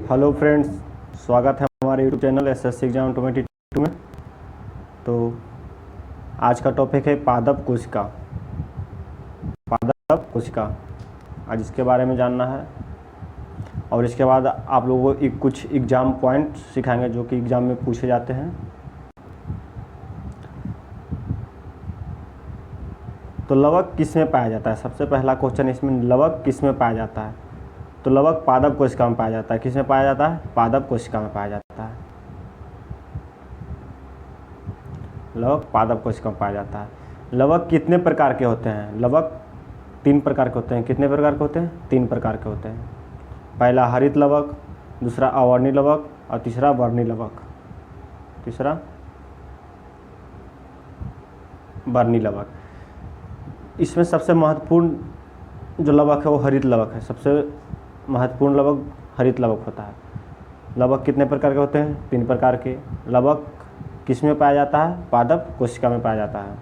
Hello friends, स्वागत है हमारे यूट्यूब चैनल एसएससी एग्जाम 2022 में। तो आज का टॉपिक है पादप कोशिका। पादप कोशिका आज इसके बारे में जानना है और इसके बाद आप लोगों को कुछ एग्ज़ाम पॉइंट सिखाएंगे जो कि एग्ज़ाम में पूछे जाते हैं। तो लवक किस में पाया जाता है? सबसे पहला क्वेश्चन इसमें, लवक किस में पाया जाता है? तो लवक पादप कोशिका में पाया जाता है। किस में पाया जाता है? पादप कोशिका में पाया जाता है। लवक पादप कोशिका में पाया जाता है। लवक कितने प्रकार के होते हैं? लवक 3 प्रकार के होते हैं। कितने प्रकार के होते हैं? 3 प्रकार के होते हैं। पहला हरित लवक, दूसरा अवर्णी लवक और तीसरा वर्णी लवक। तीसरा वर्णी लवक। इसमें सबसे महत्वपूर्ण जो लवक है वो हरित लवक है। सबसे महत्वपूर्ण लवक हरित लवक होता है। लवक कितने प्रकार के होते हैं? 3 प्रकार के। लवक किस में पाया जाता है? पादप कोशिका में पाया जाता है।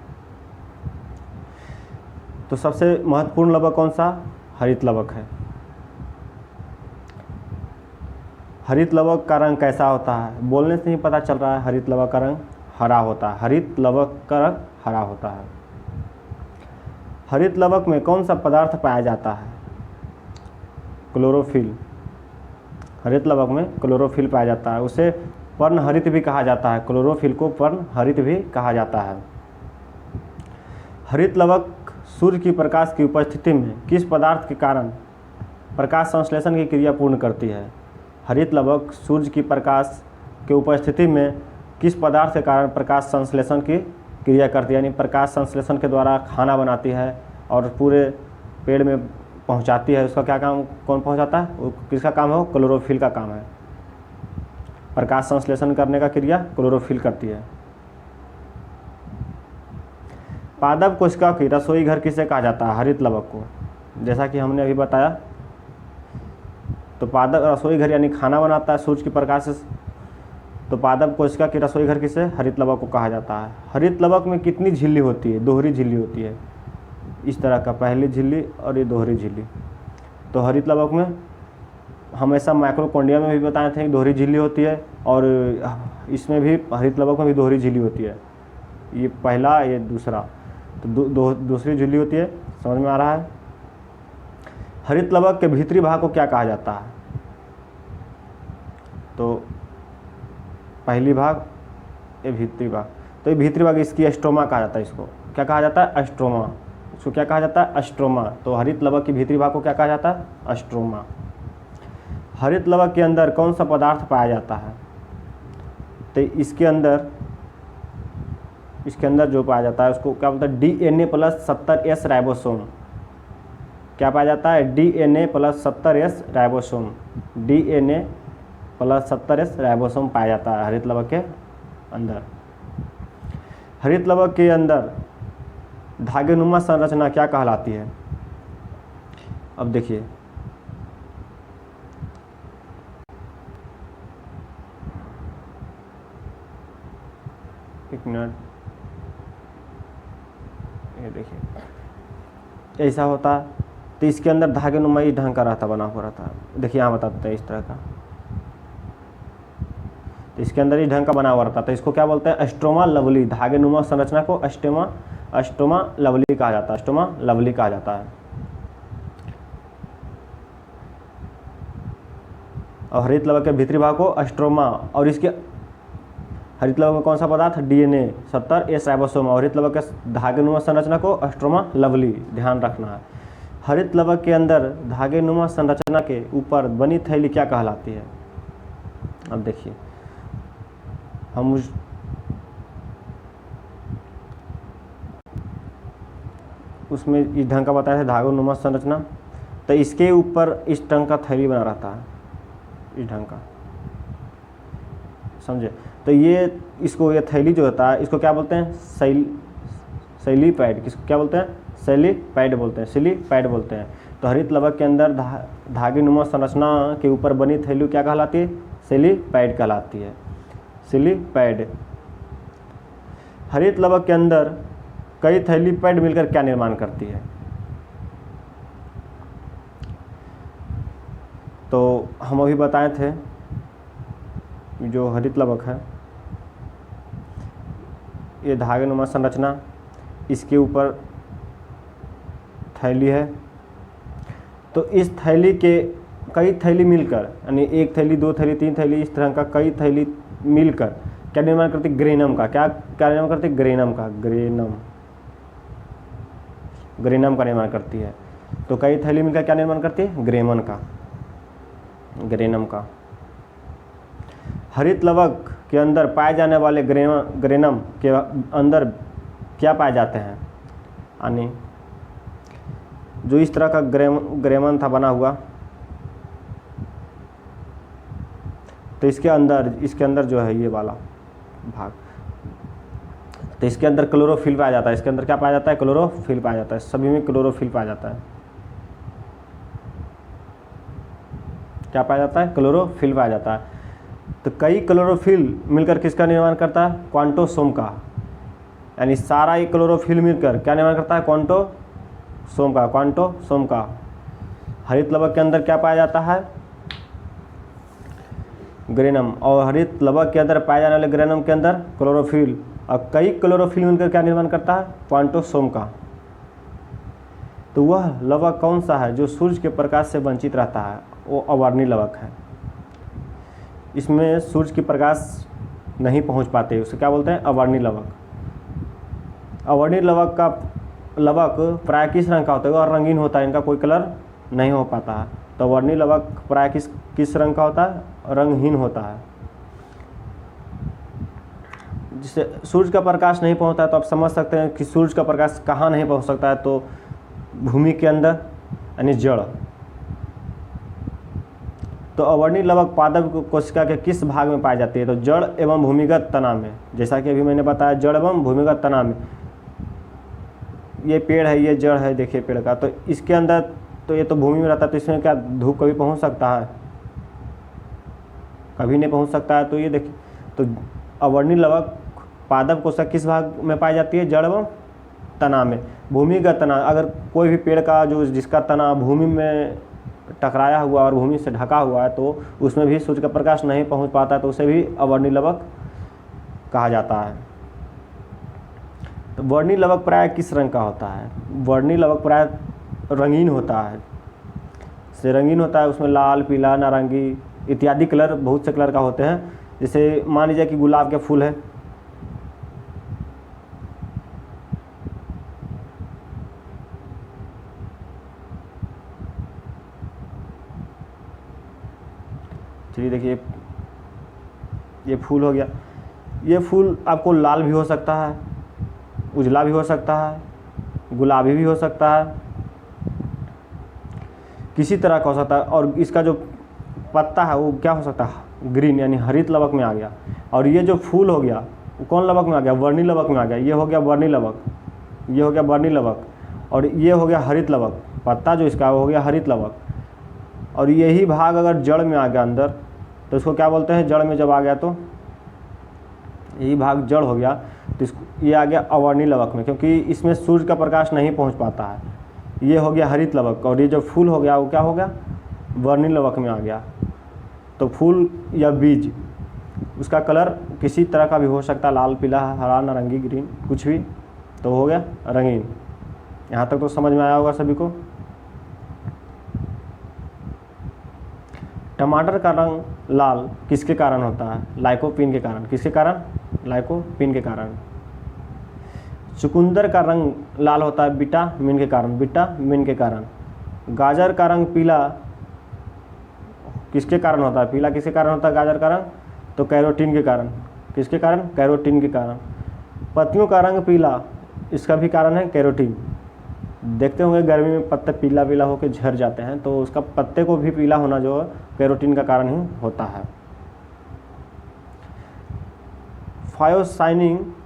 तो सबसे महत्वपूर्ण लवक कौन सा? हरित लवक है। हरित लवक का रंग कैसा होता है? बोलने से ही पता चल रहा है। हरित लवक का रंग हरा होता है। हरित लवक का रंग हरा होता है। हरित लवक में कौन सा पदार्थ पाया जाता है? क्लोरोफिल। हरित लवक में क्लोरोफिल पाया जाता है। उसे पर्णहरित भी कहा जाता है। क्लोरोफिल को पर्णहरित भी कहा जाता है। हरित लवक सूर्य की प्रकाश की उपस्थिति में किस पदार्थ के कारण प्रकाश संश्लेषण की क्रिया पूर्ण करती है? हरित लवक सूर्य की प्रकाश की उपस्थिति में किस पदार्थ के कारण प्रकाश संश्लेषण की क्रिया करती है? यानी प्रकाश संश्लेषण के द्वारा खाना बनाती है और पूरे पेड़ में पहुंचाती है। उसका क्या काम, कौन पहुंचाता है? वो किसका काम है? क्लोरोफिल का काम है। प्रकाश संश्लेषण करने का क्रिया क्लोरोफिल करती है। पादप कोशिका की रसोई घर किसे कहा जाता है? हरित लवक को। जैसा कि हमने अभी बताया, तो पादप रसोई घर यानी खाना बनाता है सूर्य की प्रकाश से। तो पादप कोशिका की रसोई घर किसे? हरित लवक को कहा जाता है। हरित लवक में कितनी झिल्ली होती है? दोहरी झिल्ली होती है। इस तरह का, पहली झिल्ली और ये दोहरी झिल्ली। तो हरित लवक में हमेशा माइक्रोकोन्डिया में भी बताए थे कि दोहरी झिल्ली होती है और इसमें भी हरित लवक में भी दोहरी झिल्ली होती है। ये पहला, ये दूसरा, तो दूसरी झिल्ली होती है। समझ में आ रहा है? हरित लवक के भीतरी भाग को क्या कहा जाता है? तो पहली भाग, ये भीतरी भाग। तो ये भीतरी भाग, इसकी एस्ट्रोमा कहा जाता है। इसको क्या कहा जाता है? एस्ट्रोमा। इसको क्या कहा जाता है? एस्ट्रोमा। तो हरित लवक की भीतरी भाग को क्या कहा जाता है? एस्ट्रोमा। हरित लवक के अंदर कौन सा पदार्थ पाया जाता है? तो इसके अंदर जो पाया जाता है उसको क्या बोलते हैं? DNA+70S ribosome. क्या पाया जाता है? DNA+70S ribosome. DNA+70S राइबोसोम पाया जाता है हरित लवक के अंदर। हरित लवक के अंदर धागेनुमा संरचना क्या कहलाती है? अब देखिए, एक मिनट, ये देखिए ऐसा होता। तो इसके अंदर धागेनुमा इस ढंग का रहता, बना हुआ रहता। देखिए यहाँ बता देते हैं इस तरह का। तो इसके अंदर इस ढंग का बना हुआ रहता। तो इसको क्या बोलते हैं? एस्ट्रोमा लवली। धागेनुमा संरचना को एस्ट्रोमा लवली कहा जाता है। एस्ट्रोमा लवली कहा जाता है। और हरित लवक के भीतरी भाग को एस्ट्रोमा, और इसके हरित लवक में कौन सा पदार्थ? DNA+70S ribosome. और हरित लवक के धागेनुमा संरचना को एस्ट्रोमा लवली, ध्यान रखना है। हरित लवक के अंदर धागेनुमा संरचना के ऊपर बनी थैली क्या कहलाती है? अब देखिए, हम उसमें इस ढंग का बताया है धागेनुमा संरचना। तो इसके ऊपर इस ढंग का थैली बना रहता है, इस ढंग का, समझे? तो ये इसको, ये थैली जो होता है इसको क्या बोलते हैं? सेलीपैड। किसको क्या बोलते हैं? सेलीपैड बोलते हैं। सेलीपैड बोलते हैं। तो हरित लवक के अंदर धागेनुमा संरचना के ऊपर बनी थैली क्या कहलाती है? सेलीपैड कहलाती है। सेलीपैड। हरित लवक के अंदर कई थैलीपैड मिलकर क्या निर्माण करती है? तो हम अभी बताए थे जो हरित लवक है, ये धागेनुमा संरचना, इसके ऊपर थैली है। तो इस थैली के कई थैली मिलकर, यानी एक थैली, दो थैली, तीन थैली, इस तरह का कई थैली मिलकर क्या निर्माण करती? ग्रेनम का। क्या निर्माण करती? ग्रेनम का। ग्रेनम का निर्माण करती है। तो कई थैली मिलकर क्या निर्माण करती है? ग्रेनम का। हरित लवक के अंदर पाए जाने वाले ग्रेनम के अंदर क्या पाए जाते हैं? यानी जो इस तरह का ग्रेमन था बना हुआ, तो इसके अंदर जो है ये वाला भाग, तो इसके अंदर क्लोरोफिल पाया जाता है। इसके अंदर क्या पाया जाता है? क्लोरोफिल पाया जाता है। सभी में क्लोरोफिल पाया जाता है। क्या पाया जाता है? क्लोरोफिल पाया जाता है। तो कई क्लोरोफिल मिलकर किसका निर्माण करता है? क्वांटोसोम का। यानी सारा ये क्लोरोफिल मिलकर क्या निर्माण करता है? क्वांटोसोम का। हरित लवक के अंदर क्या पाया जाता है? ग्रेनम। और हरित लवक के अंदर पाए जाने वाले ग्रेनम के अंदर क्लोरोफिल, और कई क्लोरोफिल मिलकर क्या निर्माण करता है? क्वांटोसोम का। तो वह लवक कौन सा है जो सूर्य के प्रकाश से वंचित रहता है? वो अवर्णी लवक है। इसमें सूर्य की प्रकाश नहीं पहुंच पाते, उसे क्या बोलते हैं? अवर्णी लवक। अवर्णी लवक का लवक प्राय किस रंग का होता है? और रंगीन होता है, इनका कोई कलर नहीं हो पाता है। तो अवर्णी लवक प्राय किस रंग का होता है? रंगहीन होता है। जिससे सूर्य का प्रकाश नहीं पहुंचता है, तो आप समझ सकते हैं कि सूर्य का प्रकाश कहाँ नहीं पहुंच सकता है? तो भूमि के अंदर, यानी जड़। तो अवर्णी लवक पादप कोशिका के किस भाग में पाई जाती है? तो जड़ एवं भूमिगत तना में। जैसा कि अभी मैंने बताया, जड़ एवं भूमिगत तना में। ये पेड़ है, ये जड़ है, देखिए पेड़ का। तो इसके अंदर, तो ये तो भूमि में रहता है, तो इसमें क्या धूप कभी पहुंच सकता है? कभी नहीं पहुंच सकता है। तो ये देखिए, तो अवर्णी लवक पादप कोशिका किस भाग में पाई जाती है? जड़ एवं तना में। भूमिगत तना, अगर कोई भी पेड़ का जिसका तना भूमि में टकराया हुआ और भूमि से ढका हुआ है, तो उसमें भी सूर्य का प्रकाश नहीं पहुंच पाता है, तो उसे भी अवर्णी लवक कहा जाता है। तो वर्णी लवक प्राय किस रंग का होता है? वर्णी लवक प्राय रंगीन होता है। से रंगीन होता है, उसमें लाल, पीला, नारंगी इत्यादि कलर, बहुत से कलर का होते हैं। जैसे मान लीजिए कि गुलाब के फूल है, चलिए देखिए ये फूल हो गया। ये फूल आपको लाल भी हो सकता है, उजला भी हो सकता है, गुलाबी भी हो सकता है, किसी तरह का हो सकता है। और इसका जो पत्ता है वो क्या हो सकता है? ग्रीन, यानी हरित लवक में आ गया। और ये जो फूल हो गया वो कौन लवक में आ गया? वर्णी लवक में आ गया। ये हो गया वर्णी लवक, ये हो गया वर्णी लवक, और ये हो गया हरित लवक। पत्ता जो इसका हो गया हरित लवक। और यही भाग अगर जड़ में आ गया अंदर, तो इसको क्या बोलते हैं? जड़ में जब आ गया तो यही भाग जड़ हो गया, तो इसको ये आ गया अवर्णी लवक में, क्योंकि इसमें सूर्य का प्रकाश नहीं पहुंच पाता है। ये हो गया हरित लवक। और ये जो फूल हो गया वो क्या हो गया? वर्णी लवक में आ गया। तो फूल या बीज, उसका कलर किसी तरह का भी हो सकता है, लाल, पीला, हरा, नारंगी, ग्रीन, कुछ भी, तो हो गया रंगीन। यहाँ तक तो समझ में आया होगा सभी को। टमाटर का रंग लाल किसके कारण होता है? लाइकोपीन के कारण। किसके कारण? लाइकोपीन के कारण। चुकंदर का रंग लाल होता है विटामिन के कारण। विटामिन के कारण। गाजर का रंग पीला किसके कारण होता है? पीला किसके कारण होता है गाजर का रंग? तो कैरोटीन के कारण। किसके कारण? कैरोटीन के कारण। पत्तियों का रंग पीला, इसका भी कारण है कैरोटीन। देखते होंगे गर्मी में पत्ते पीला पीला होकर झड़ जाते हैं, तो उसका पत्ते को भी पीला होना जो कैरोटीन का कारण ही होता है।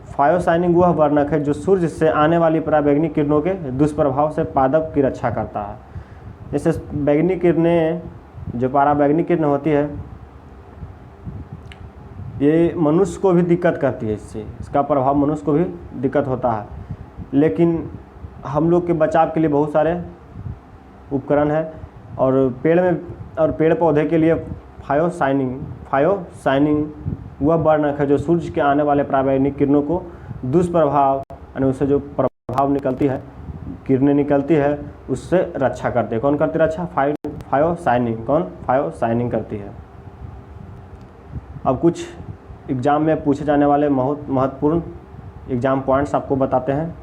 फायोसाइनिंग वह वर्णक है जो सूर्य से आने वाली पराबैंगनी किरणों के दुष्प्रभाव से पादप की रक्षा करता है। जैसे बैगनी किरणें, जो पराबैंगनी किरण होती है, ये मनुष्य को भी दिक्कत करती है। इसका प्रभाव मनुष्य को भी दिक्कत होता है, लेकिन हम लोग के बचाव के लिए बहुत सारे उपकरण हैं। और पेड़ पौधे के लिए फायोसाइनिंग वह वर्णक है जो सूर्य के आने वाले पराबैंगनी किरणों को दुष्प्रभाव यानी उससे जो प्रभाव निकलती है, किरणें निकलती है, उससे रक्षा करती है। कौन करती है रक्षा? फायोसाइनिंग। कौन? फायोसाइनिंग करती है। अब कुछ एग्जाम में पूछे जाने वाले महत्वपूर्ण एग्जाम पॉइंट्स आपको बताते हैं,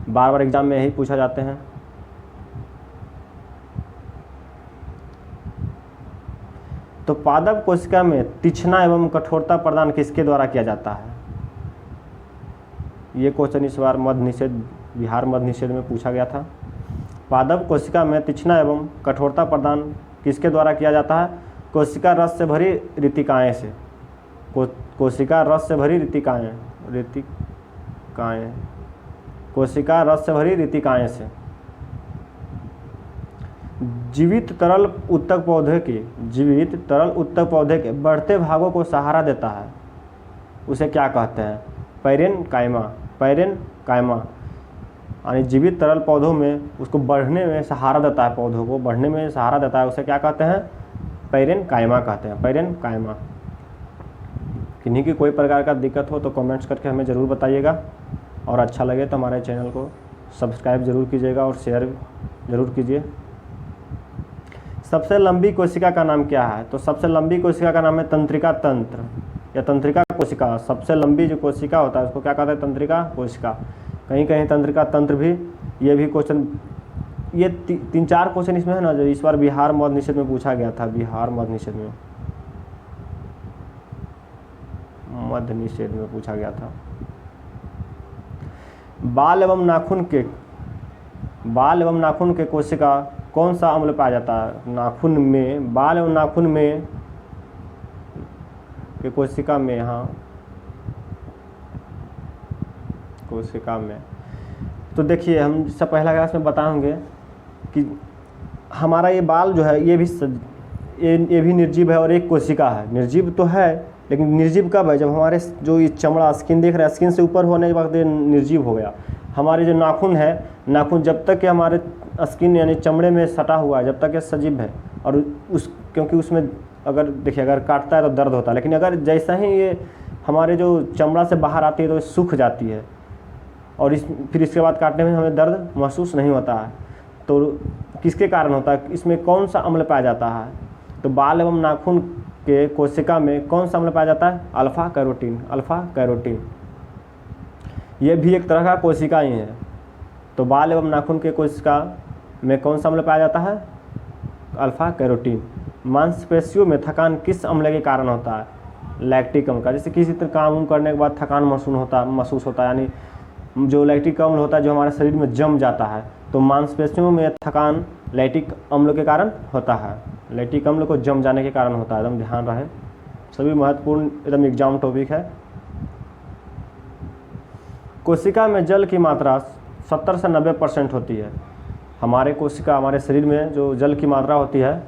बार बार एग्जाम में यही पूछा जाते हैं। तो पादप कोशिका में तीक्ष्णता एवं कठोरता प्रदान किसके द्वारा किया जाता है? ये क्वेश्चन इस बार मध्य निषेध, बिहार मध्य निषेध में पूछा गया था। पादप कोशिका में तीक्ष्णता एवं कठोरता प्रदान किसके द्वारा किया जाता है? कोशिका रस से भरी रितिकाएँ से। कोशिका रस से भरी रितिकाएँ कोशिका रस से भरी रितिकाएँ से। जीवित तरल उत्तक पौधे के बढ़ते भागों को सहारा देता है, उसे क्या कहते हैं? पैरेनकाइमा। यानी जीवित तरल पौधों में उसको बढ़ने में सहारा देता है, पौधों को बढ़ने में सहारा देता है, उसे क्या कहते हैं? पैरेनकाइमा कहते हैं। पैरेनकाइमा। किन्हीं की कोई प्रकार का दिक्कत हो तो कमेंट्स करके हमें ज़रूर बताइएगा, और अच्छा लगे तो हमारे चैनल को सब्सक्राइब ज़रूर कीजिएगा और शेयर ज़रूर कीजिए। सबसे लंबी कोशिका का नाम क्या है? तो सबसे लंबी कोशिका का नाम है तंत्रिका तंत्र या तंत्रिका कोशिका। सबसे लंबी जो कोशिका होता है उसको क्या कहते हैं? तंत्रिका कोशिका। कहीं कहीं तंत्रिका तंत्र भी। ये भी क्वेश्चन, ये 3-4 क्वेश्चन इसमें है ना, जो इस बार बिहार मध्य निषेध में पूछा गया था। बिहार मध्य निषेध में पूछा गया था। बाल एवं नाखून के कोशिका कौन सा अम्ल पाया जाता है? नाखून में, बाल एवं नाखून में के कोशिका में, हाँ कोशिका में। तो देखिए, हम सब पहला क्लास में बताएंगे कि हमारा ये बाल जो है ये भी निर्जीव है और एक कोशिका है। निर्जीव तो है, लेकिन निर्जीव कब है? जब हमारे जो ये चमड़ा, स्किन देख रहे हैं, स्किन से ऊपर होने के वक्त ये निर्जीव हो गया। हमारे जो नाखून है, नाखून जब तक कि हमारे स्किन यानी चमड़े में सटा हुआ है, जब तक ये सजीव है, और क्योंकि उसमें अगर देखिए अगर काटता है तो दर्द होता है, लेकिन अगर जैसा ही ये हमारे जो चमड़ा से बाहर आती है तो ये सूख जाती है, और फिर इसके बाद काटने में हमें दर्द महसूस नहीं होता है। तो किसके कारण होता है? इसमें कौन सा अम्ल पाया जाता है? तो बाल एवं नाखून के कोशिका में कौन सा अम्ल पाया जाता है? Alpha carotene. ये भी एक तरह का कोशिका ही है। तो बाल एवं नाखून के कोशिका में कौन सा अम्ल पाया जाता है? Alpha carotene. मांसपेशियों में थकान किस अम्ल के कारण होता है? लैक्टिक अम्ल का। जैसे किसी तरह काम करने के बाद थकान महसूस होता है, यानी जो लैक्टिक अम्ल होता है जो हमारे शरीर में जम जाता है, तो मांसपेशियों में थकान लैक्टिक अम्ल के कारण होता है। लैक्टिक अम्ल को जम जाने के कारण होता है। एकदम ध्यान रहे, सभी महत्वपूर्ण एकदम एग्जाम टॉपिक है। कोशिका में जल की मात्रा 70 से 90% होती है। हमारे शरीर में जो जल की मात्रा होती है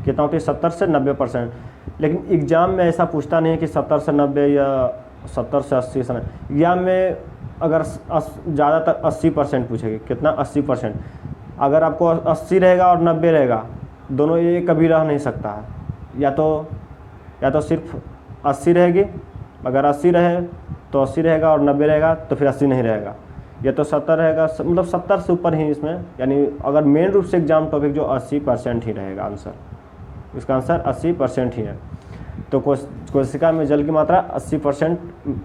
कितना होती है? 70 से 90%। लेकिन एग्जाम में ऐसा पूछता नहीं है कि 70 से 90 या 70 से 80 से। एग्जाम में अगर ज़्यादातर 80% पूछेगी। कितना? 80%। अगर आपको 80 रहेगा और 90 रहेगा, दोनों ये कभी रह नहीं सकता है। या तो सिर्फ 80 रहेगी, अगर 80 रहे तो 80 रहेगा, और 90 रहेगा तो फिर 80 नहीं रहेगा। या तो 70 रहेगा, मतलब 70 से ऊपर ही इसमें, यानी अगर मेन रूप से एग्जाम टॉपिक जो 80% ही रहेगा आंसर। इसका आंसर 80% ही है। तो कोशिका में जल की मात्रा 80%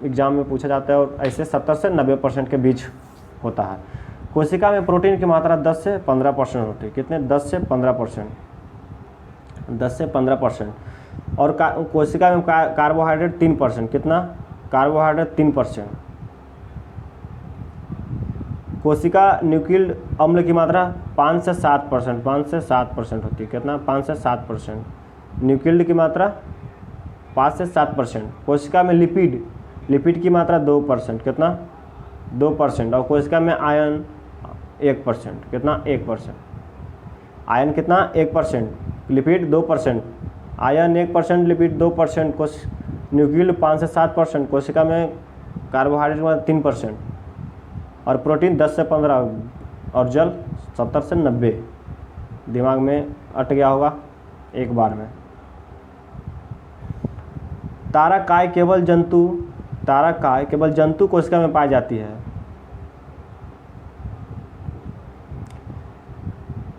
एग्जाम में पूछा जाता है, और ऐसे 70 से 90% के बीच होता है। कोशिका में प्रोटीन की मात्रा 10 से 15% होती है। कितने? 10 से 15%। और कोशिका में कार्बोहाइड्रेट 3%। कितना? कार्बोहाइड्रेट 3%। कोशिका न्यूक्लिक अम्ल की मात्रा 5 से 7% होती है। कितना? 5 से 7%। न्यूक्लिक की मात्रा 5 से 7%। कोशिका में लिपिड की मात्रा 2%। कितना? 2%। और कोशिका में आयन 1%। कितना? 1%। आयन कितना? 1%। लिपिड 2%। Ion 1%, lipid 2%। न्यूक्लिक 5 से 7%। कोशिका में कार्बोहाइड्रेट 3%। और प्रोटीन 10 से 15, और जल 70 से 90। दिमाग में अट गया होगा एक बार में। तारकाय केवल जंतु कोशिका में पाई जाती है।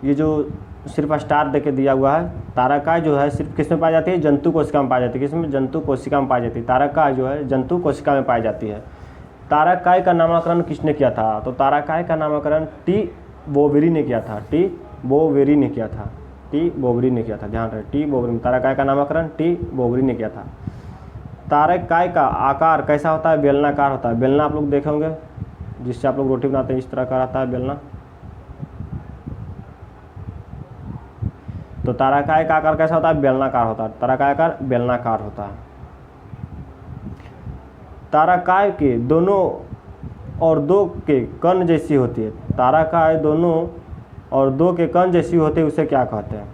ये जो सिर्फ स्टार देके दिया हुआ है, तारकाय जो है सिर्फ किस में पाई जाती है? जंतु कोशिका में पाई जाती है। किसमें? जंतु कोशिका में पाई जाती है। तारकाय जो है जंतु कोशिका में पाई जाती है। तारकाय का नामकरण किसने किया था? तो तारकाय का नामकरण टी बोवेरी ने किया था। टी बोवेरी ने किया था। ध्यान रहे, टी बोवेरी। तारकाय का नामकरण टी बोवेरी ने किया था। तारकाय का आकार कैसा होता है? बेलनाकार होता है। बेलना आप लोग देखे होंगे, जिससे आप लोग रोटी बनाते हैं, इस तरह का रहता है बेलना। तो तारकाय का आकार कैसा होता है? बेलनाकार होता है। तारकाय का आकार बेलनाकार होता है। तारकाय के दोनों और दो के कण जैसी होती है। तारकाय दोनों और दो के कण जैसी होती है, उसे क्या कहते हैं?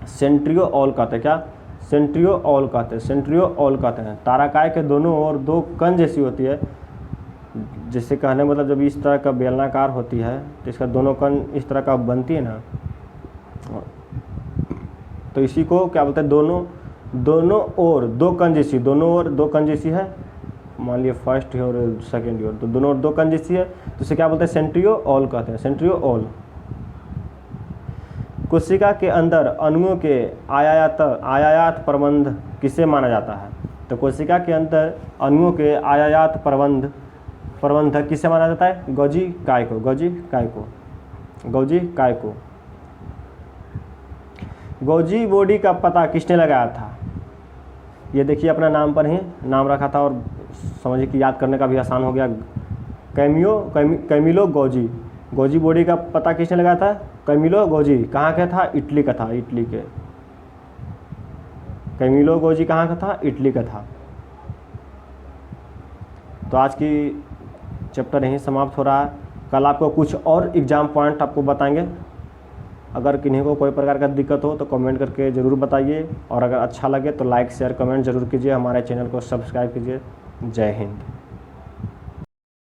सेंट्रियोल कहते हैं। क्या? सेंट्रियोल कहते हैं। तारकाय के दोनों और दो कण जैसी होती है, जिससे कहने मतलब जब इस तरह का बेलनाकार होती है तो इसका दोनों कण इस तरह का बनती है ना, तो इसी को क्या बोलते हैं? दोनों और दो कण जैसी है। मान लिया फर्स्ट है और सेकेंड है, तो दोनों और दो कण जैसी है, तो इसे क्या बोलते हैं? सेंट्रियोल कहते हैं। सेंट्रियोल। कोशिका के अंदर अणुओं के आयात प्रबंध किसे माना जाता है? तो कोशिका के अंदर अणुओं के आयात प्रबंधक किसे माना जाता है? गोजी काय को। गोजी बॉडी का पता किसने लगाया था? ये देखिए अपना नाम पर ही नाम रखा था और समझिए कि याद करने का भी आसान हो गया। Camillo goji. गोजी बॉडी का पता किसने लगाया था? Camillo Golgi. कहाँ का था? इटली का था। कैमिलो गोजी कहाँ का था? इटली का था। तो आज की चैप्टर यहीं समाप्त हो रहा है। कल आपको कुछ और एग्जाम पॉइंट आपको बताएंगे। अगर किन्हीं को कोई प्रकार का दिक्कत हो तो कमेंट करके ज़रूर बताइए, और अगर अच्छा लगे तो लाइक शेयर कमेंट ज़रूर कीजिए। हमारे चैनल को सब्सक्राइब कीजिए। जय हिंद।